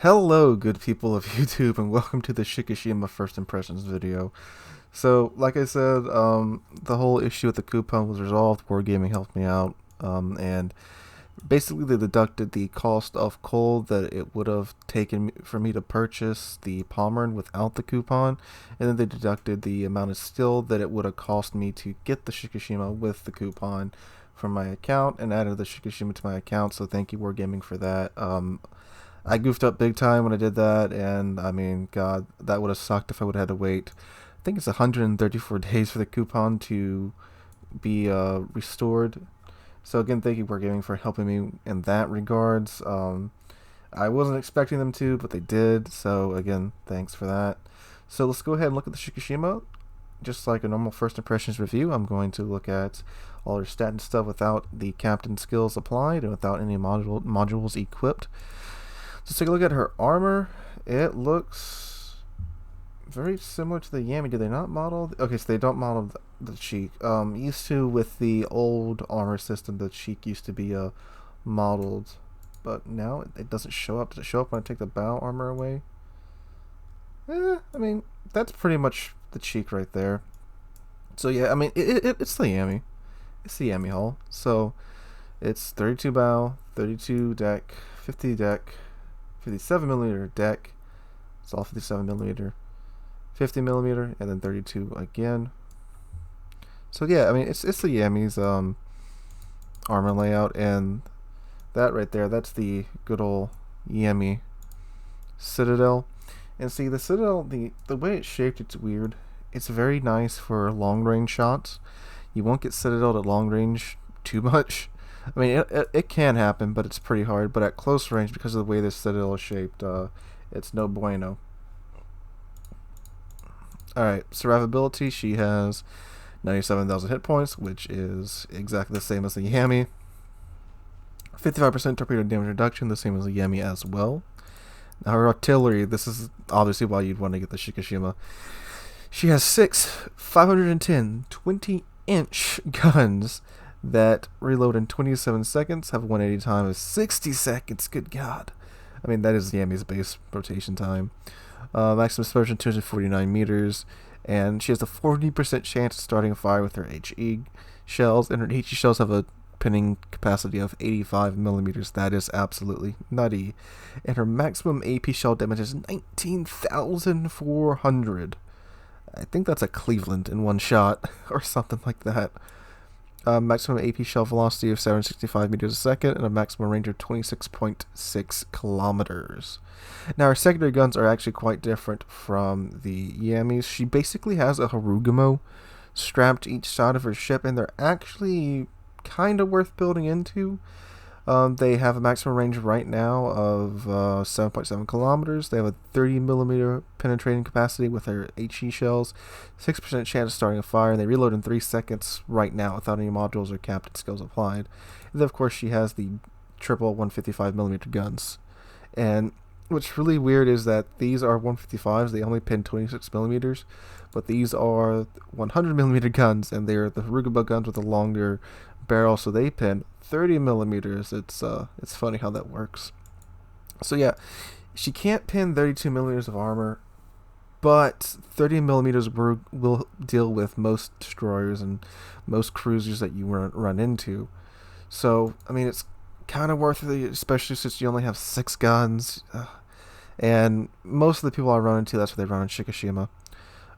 Hello, good people of YouTube, and welcome to the Shikishima First Impressions video. So, like I said, the whole issue with the coupon was resolved. Wargaming helped me out, and basically they deducted the cost of coal that it would have taken for me to purchase the Pommern without the coupon, and then they deducted the amount of steel that it would have cost me to get the Shikishima with the coupon from my account, and added the Shikishima to my account. So thank you, Wargaming, for that. I goofed up big time when I did that, and I mean, God, that would have sucked if I would have had to wait. I think it's 134 days for the coupon to be restored. So again, thank you, Wargaming, for helping me in that regards. I wasn't expecting them to, but they did. So again, thanks for that. So let's go ahead and look at the Shikishima. Just like a normal first impressions review, I'm going to look at all her stat and stuff without the captain skills applied and without any modules equipped. Let's take a look at her armor. It looks very similar to the Yami. Did they not model? Okay, so they don't model the Cheek. Used to with the old armor system, the Cheek used to be modeled, but now it doesn't show up. Does it show up when I take the bow armor away? I mean, that's pretty much the Cheek right there. So yeah, I mean, it's the Yami. It's the Yami hull. So it's 32 bow, 32 deck, 50 deck, 57mm deck. It's all 57mm, 50mm, and then 32 again. So yeah, I mean, it's the Yami's armor layout, and that right there, that's the good old Yami Citadel. And see, the Citadel, the way it's shaped, it's weird. It's very nice for long range shots. You won't get Citadel at long range too much. I mean, it can happen, but it's pretty hard. But at close range, because of the way this Citadel is shaped, it's no bueno. Alright, Survivability, she has 97,000 hit points, which is exactly the same as the Yami. 55% torpedo damage reduction, the same as the Yami as well. Now her artillery, this is obviously why you'd want to get the Shikishima. She has 6 510 20-inch guns that reload in 27 seconds, have a 180 time of 60 seconds. Good God. I mean, that is Yami's base rotation time. Maximum explosion 249 meters, and she has a 40% chance of starting a fire with her HE shells, and her HE shells have a pinning capacity of 85mm. That is absolutely nutty. And her maximum AP shell damage is 19,400. I think that's a Cleveland in one shot, or something like that. Maximum AP shell velocity of 765 meters a second, and a maximum range of 26.6 kilometers. Now, her secondary guns are actually quite different from the Yami's. She basically has a Harugumo strapped to each side of her ship, and they're actually kind of worth building into. They have a maximum range right now of 7.7 kilometers. They have a 30mm penetrating capacity with their HE shells, 6% chance of starting a fire, and they reload in 3 seconds right now without any modules or captain skills applied. And then, of course, she has the triple 155mm guns. And what's really weird is that these are 155s. They only pin 26mm, but these are 100mm guns, and they're the Harugumo guns with a longer barrel, so they pin 30mm. It's funny how that works. So yeah, she can't pin 32mm of armor, but 30mm will deal with most destroyers and most cruisers that you run into. So I mean, it's kind of worth it, especially since you only have 6 guns. And most of the people I run into, that's what they run in Shikishima.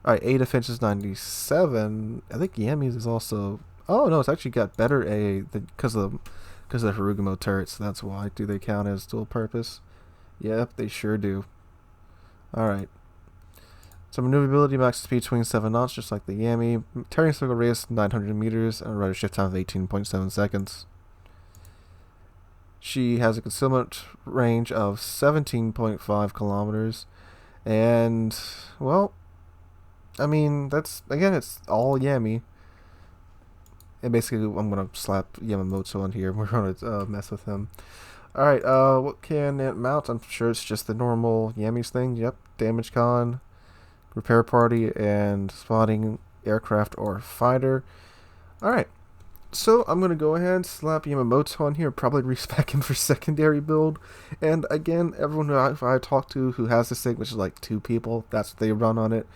Alright, A defense is 97. I think Yami's is also... Oh no, it's actually got better A because of the Harugumo turrets. That's why. Do they count as dual purpose? Yep, they sure do. Alright. So maneuverability, max speed 27 knots, just like the Yami. Turning circle radius 900 meters, and a rudder shift time of 18.7 seconds. She has a concealment range of 17.5 kilometers. And, well, I mean, that's, again, it's all Yami. And basically, I'm going to slap Yamamoto on here. We're going to mess with him. Alright, what can it mount? I'm sure it's just the normal Yami's thing. Yep, damage con, repair party, and spotting aircraft or fighter. Alright, So I'm going to go ahead, slap Yamamoto on here, probably respec him for secondary build. And again, everyone who I talk to who has this thing, which is like 2 people, that's what they run on it.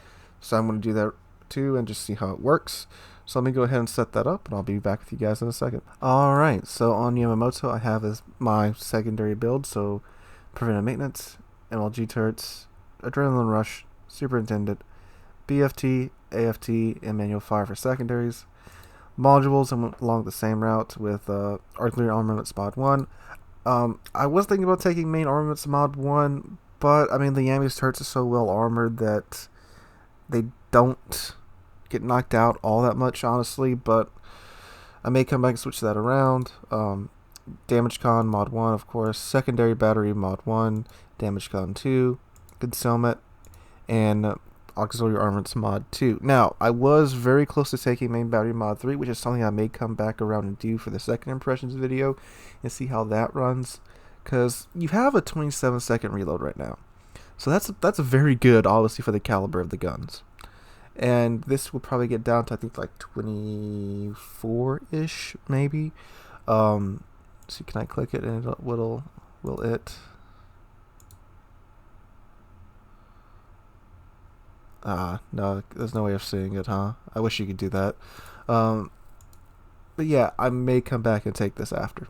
So I'm going to do that too and just see how it works. So let me go ahead and set that up, and I'll be back with you guys in a second. Alright, so on Yamamoto I have as my secondary build, so Preventive Maintenance, MLG Turrets, Adrenaline Rush, Superintendent, BFT, AFT, and Manual Fire for secondaries. Modules, I went along the same route with Artillery Armaments Mod 1. I was thinking about taking Main Armaments Mod 1, but I mean the Yami's turrets are so well armored that they don't get knocked out all that much, honestly, but I may come back and switch that around. Damage Con Mod 1, of course, Secondary Battery Mod 1, Damage Con 2, Concealment, and Auxiliary Armaments Mod 2. Now, I was very close to taking Main Battery Mod 3, which is something I may come back around and do for the second impressions video and see how that runs, because you have a 27-second reload right now. So that's very good, obviously, for the caliber of the guns. And this will probably get down to, I think, like 24-ish, maybe. So can I click it and will it? No, there's no way of seeing it, huh? I wish you could do that. But yeah, I may come back and take this after.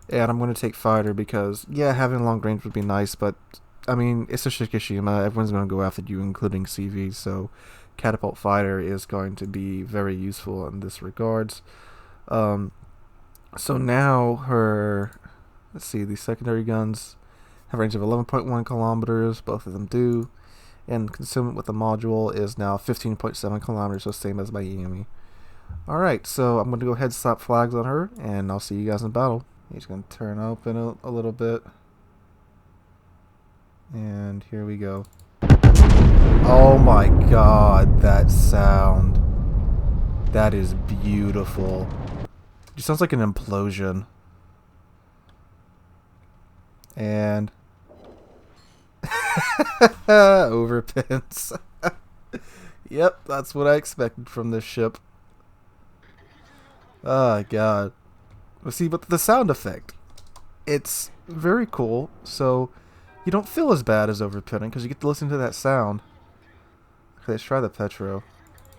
And I'm going to take Fighter because, yeah, having long range would be nice, but, I mean, it's a Shikishima. Everyone's going to go after you, including CV, so Catapult Fighter is going to be very useful in this regards. So now her, let's see, the secondary guns have a range of 11.1 kilometers, both of them do. And concealment with the module is now 15.7 kilometers, so same as my Yami. Alright, so I'm going to go ahead and slap flags on her, and I'll see you guys in battle. He's going to turn open a little bit. And here we go. Oh my god, that sound. That is beautiful. It sounds like an implosion. And overpins. Yep, that's what I expected from this ship. Oh god. See, but the sound effect, it's very cool, so you don't feel as bad as overpinning because you get to listen to that sound. Okay, let's try the Petro.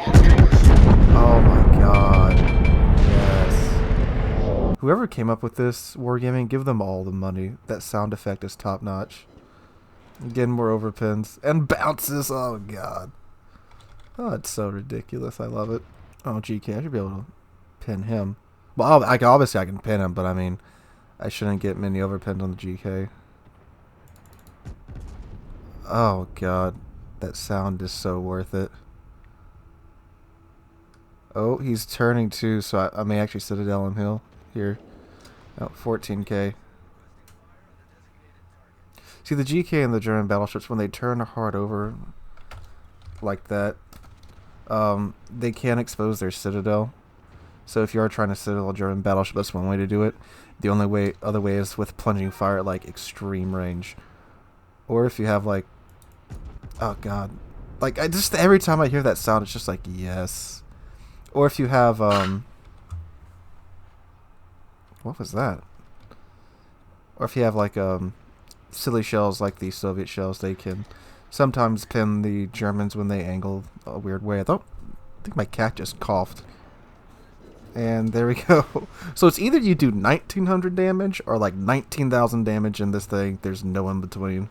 Oh my god. Yes. Whoever came up with this wargaming, give them all the money. That sound effect is top notch. Again, more overpins. And bounces! Oh god. Oh, it's so ridiculous. I love it. Oh, GK, I should be able to pin him. Well, obviously I can pin him, but I mean, I shouldn't get many overpins on the GK. Oh god. That sound is so worth it. Oh, he's turning too, so I may actually Citadel him hill here. Oh, 14k. See, the GK and the German battleships, when they turn hard over like that, they can't expose their Citadel. So if you are trying to Citadel a German battleship, that's one way to do it. The only other way is with plunging fire at like extreme range. Or if you have like, oh god, like every time I hear that sound, it's just like yes. Or if you have what was that? Or if you have like silly shells like the Soviet shells, they can sometimes pin the Germans when they angle a weird way. I think my cat just coughed. And there we go. So it's either you do 1900 damage or like 19,000 damage in this thing. There's no in between.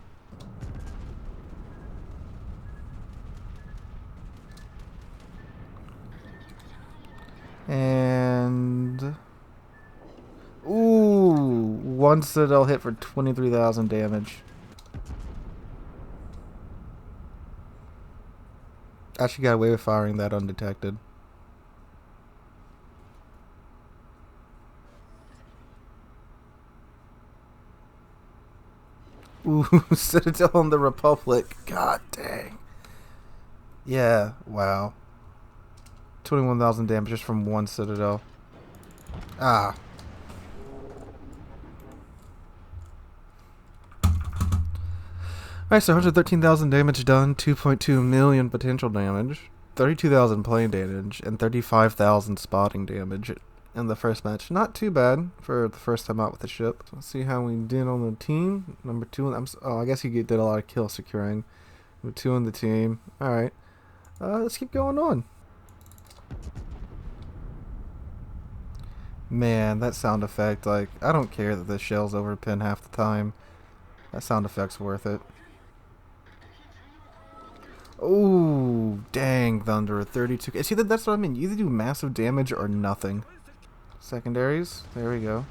And ooh, one Citadel hit for 23,000 damage. Actually got away with firing that undetected. Ooh, Citadel on the Republic. God dang. Yeah, wow. 21,000 damage just from one Citadel. Ah. Alright, so 113,000 damage done, 2.2 million potential damage, 32,000 plane damage, and 35,000 spotting damage. in the first match. Not too bad for the first time out with the ship. So let's see how we did on the team. Number 2. I guess he did a lot of kill securing. Number 2 on the team. Alright. Let's keep going on. Man, that sound effect, like, I don't care that the shell's overpin half the time. That sound effect's worth it. Oh, dang, Thunder, 32. See, that's what I mean. You either do massive damage or nothing. Secondaries, there we go.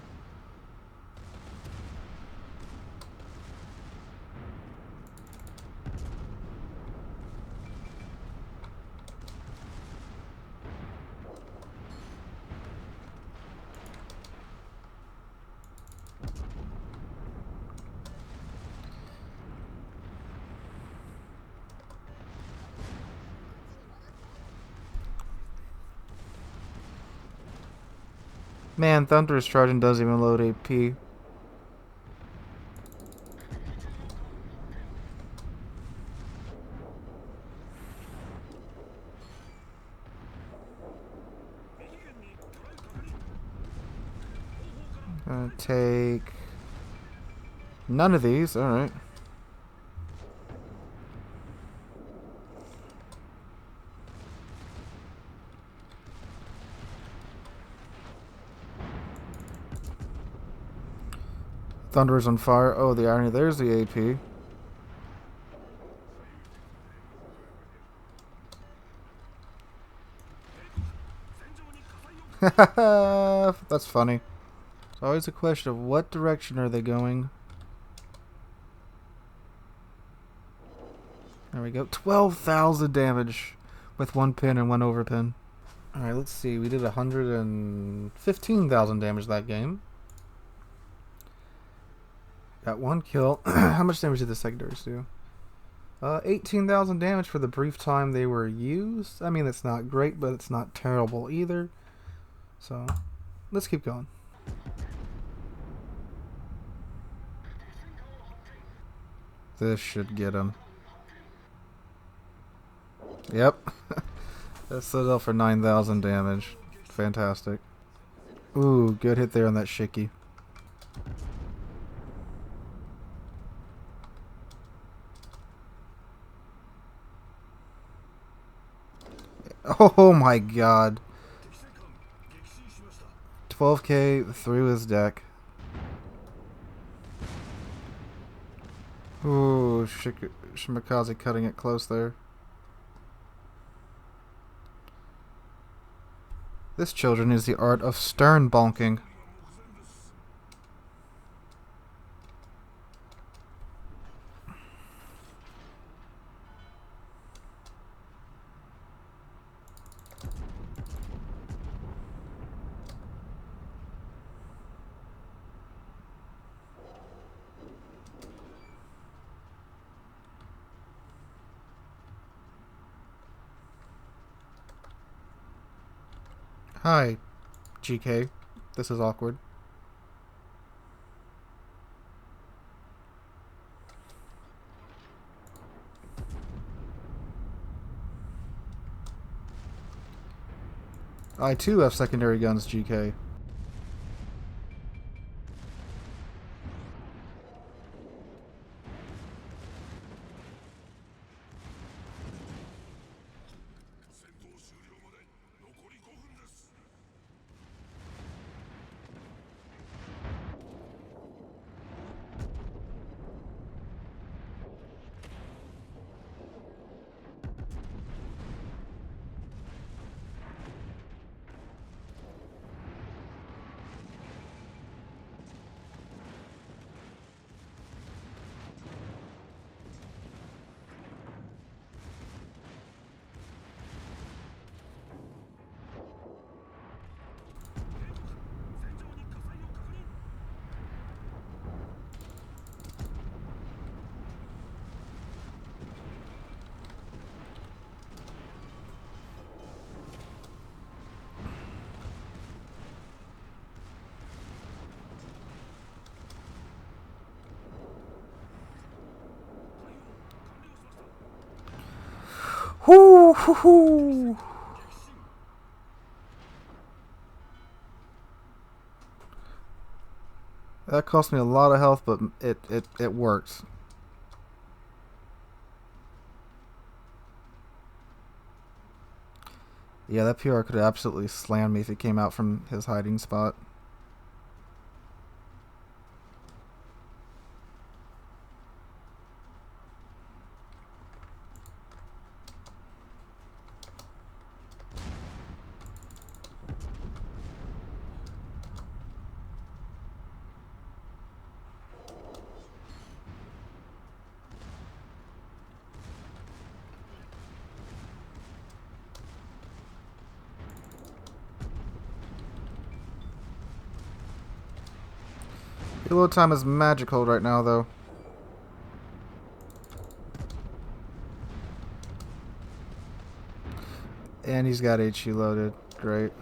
Man, Thunderous Trojan doesn't even load AP. Gonna take none of these, alright. Thunder is on fire. Oh, the irony. There's the AP. That's funny. It's always a question of what direction are they going. There we go. 12,000 damage with 1 pin and 1 overpin. Alright, let's see. We did 115,000 damage that game. Got 1 kill. How much damage did the secondaries do? 18,000 damage for the brief time they were used. I mean, it's not great, but it's not terrible either. So, let's keep going. This should get him. Yep. That's set up for 9,000 damage. Fantastic. Ooh, good hit there on that Shiki. Oh my god. 12k through his deck. Ooh, Shimakaze cutting it close there. This, children, is the art of stern bonking. Hi, GK. This is awkward. I too have secondary guns, GK. Whoo, hoo, hoo. That cost me a lot of health, but it worked. Yeah, that PR could have absolutely slammed me if he came out from his hiding spot. Reload time is magical right now, though. And he's got HE loaded. Great.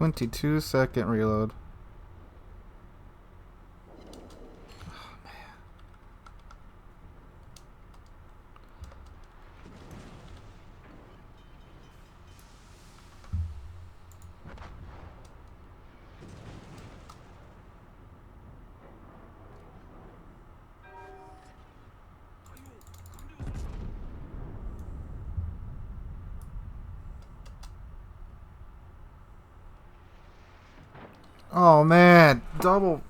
"22-second reload." Oh man, double.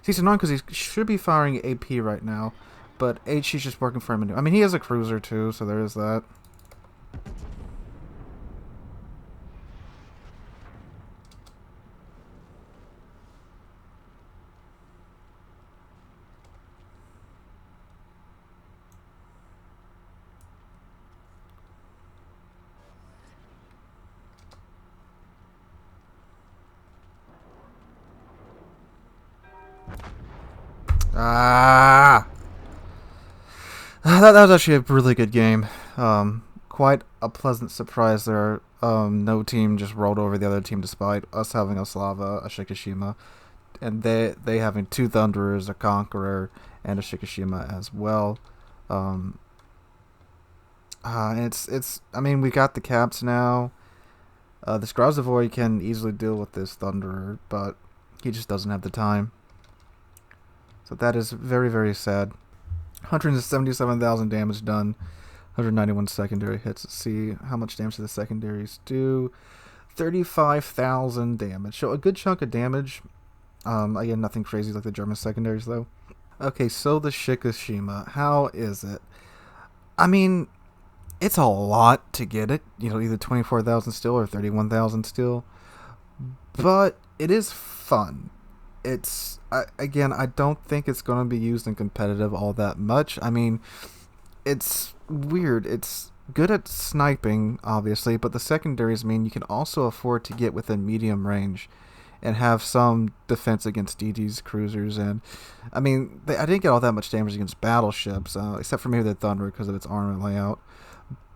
See, it's annoying because he should be firing AP right now, but HE's just working for him. I mean, he has a cruiser too, so there is that. Ah! That was actually a really good game. Quite a pleasant surprise there. No team just rolled over the other team despite us having a Slava, a Shikishima, and they having two Thunderers, a Conqueror, and a Shikishima as well. It's. I mean, we got the caps now. This Grozavoy can easily deal with this Thunderer, but he just doesn't have the time. So that is very, very sad. 177,000 damage done. 191 secondary hits. Let's see how much damage do the secondaries do. 35,000 damage. So a good chunk of damage. Again, nothing crazy like the German secondaries, though. Okay, so the Shikishima. How is it? I mean, it's a lot to get it. You know, either 24,000 steel or 31,000 steel. But it is fun. It's again, I don't think it's going to be used in competitive all that much. I mean, it's weird. It's good at sniping, obviously, but the secondaries mean you can also afford to get within medium range and have some defense against DD's cruisers. And I mean, I didn't get all that much damage against battleships, except for maybe the Thunder because of its armor layout.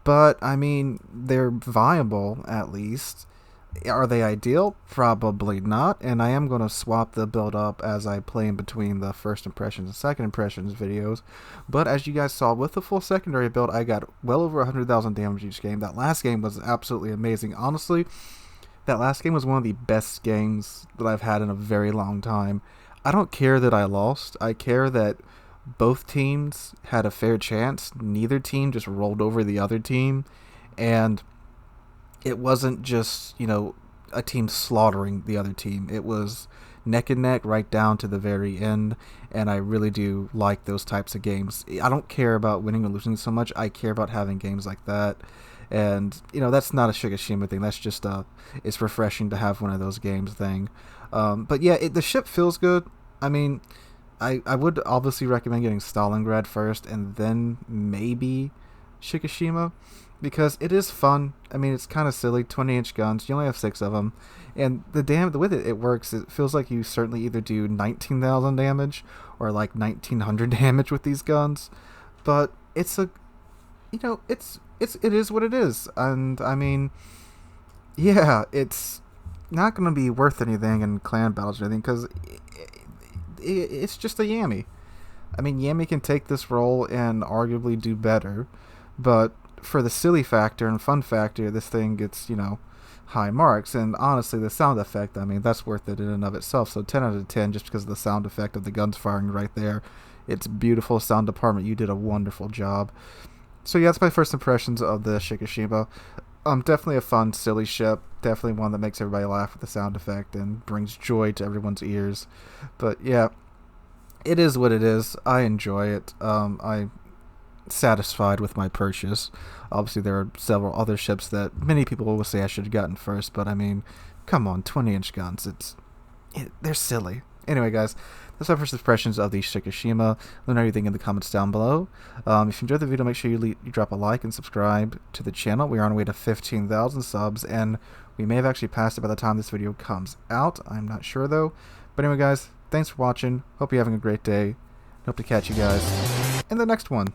But I mean, they're viable at least. Are they ideal? Probably not, and I am going to swap the build up as I play in between the first impressions and second impressions videos. But as you guys saw, with the full secondary build, I got well over 100,000 damage each game. That last game was absolutely amazing. Honestly, that last game was one of the best games that I've had in a very long time. I don't care that I lost. I care that both teams had a fair chance. Neither team just rolled over the other team, and it wasn't just, you know, a team slaughtering the other team. It was neck and neck right down to the very end, and I really do like those types of games. I don't care about winning or losing so much. I care about having games like that. And, that's not a Shikishima thing. That's just it's refreshing to have one of those games thing. But yeah, the ship feels good. I mean, I would obviously recommend getting Stalingrad first and then maybe Shikishima, because it is fun. I mean, it's kind of silly. 20-inch guns. You only have 6 of them, and the with it works. It feels like you certainly either do 19,000 damage or like 1,900 damage with these guns. But it's a, it is what it is, and I mean, yeah, it's not going to be worth anything in clan battles or anything because it's just a Yami. I mean, Yami can take this role and arguably do better, but for the silly factor and fun factor, this thing gets, high marks. And honestly, the sound effect, I mean, that's worth it in and of itself. So 10 out of 10 just because of the sound effect of the guns firing right there. It's beautiful. Sound department, you did a wonderful job. So yeah, that's my first impressions of the Shikishima. Definitely a fun, silly ship. Definitely one that makes everybody laugh with the sound effect and brings joy to everyone's ears. But yeah, it is what it is. I enjoy it. I'm satisfied with my purchase. Obviously, there are several other ships that many people will say I should have gotten first, but I mean, come on, 20-inch guns. They're silly. Anyway, guys, that's my first impressions of the Shikishima. Let me know what you think in the comments down below. If you enjoyed the video, make sure you drop a like and subscribe to the channel. We are on our way to 15,000 subs, and we may have actually passed it by the time this video comes out. I'm not sure, though. But anyway, guys, thanks for watching. Hope you're having a great day. Hope to catch you guys in the next one.